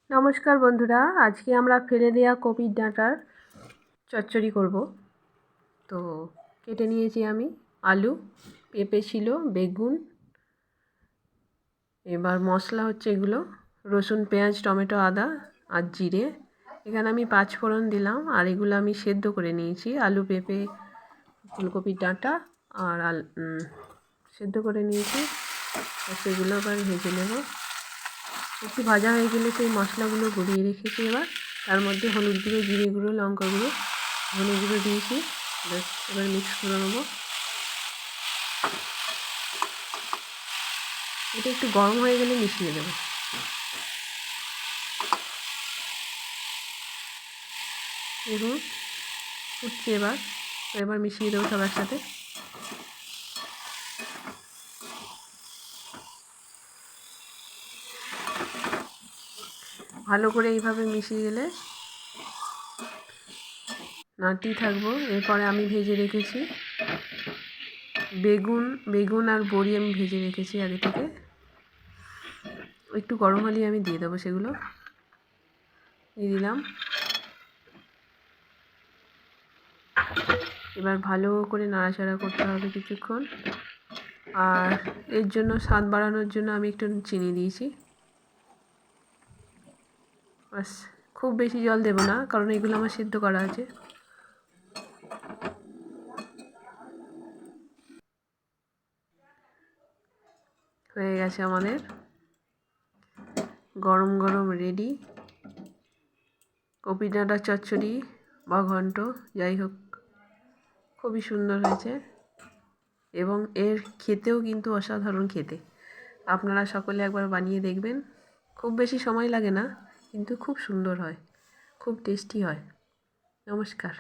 নমস্কার বন্ধুরা, আজকে আমরা ফেলে দেওয়া কপির ডাঁটার চচ্চড়ি করব। তো কেটে নিয়েছি আমি আলু, পেঁপে ছিল, বেগুন। এবার মশলা হচ্ছে এগুলো: রসুন, পেঁয়াজ, টমেটো, আদা আর জিরে। এখানে আমি 5 ফোড়ন দিলাম। আর এগুলো আমি সেদ্ধ করে নিয়েছি, আলু, পেঁপে, ফুলকপির ডাঁটা আর সেদ্ধ করে নিয়েছি। সেগুলো আবার ভেজে নেব। একটু ভাজা হয়ে গেলে সেই মশলাগুলো গড়িয়ে রেখেছি। এবার তার মধ্যে হলুদ গুঁড়ো, জিরে গুঁড়ো, লঙ্কা গুঁড়ো, ধনে গুঁড়ো দিয়েছি। এবার মিক্স করে নেবো। এটা একটু গরম হয়ে গেলে মিশিয়ে দেবো। দেখুন ফুটছে। এবার মিশিয়ে দেবো সবার সাথে। ভালো করে এইভাবে মিশিয়ে গেলে নাড়তেই থাকবো। এরপরে আমি ভেজে রেখেছি বেগুন আর বড়ি আমি ভেজে রেখেছি আগে থেকে। একটু গরম হলেই আমি দিয়ে দেবো, সেগুলো দিয়ে দিলাম। এবার ভালো করে নাড়াচাড়া করতে হবে কিছুক্ষণ। আর এর জন্য স্বাদ বাড়ানোর জন্য আমি একটু চিনি দিয়েছি। বাস, খুব বেশি জল দেব না, কারণ এগুলো আমার সিদ্ধ করা আছে। হয়ে গেছে আমাদের গরম গরম রেডি কপি ডাঁটার চচ্চড়ি বা ঘন্ট, যাই হোক, খুবই সুন্দর হয়েছে। এবং এর খেতেও কিন্তু অসাধারণ খেতে। আপনারা সকলে একবার বানিয়ে দেখবেন। খুব বেশি সময় লাগে না, কিন্তু খুব সুন্দর হয়, খুব টেস্টি হয়। নমস্কার।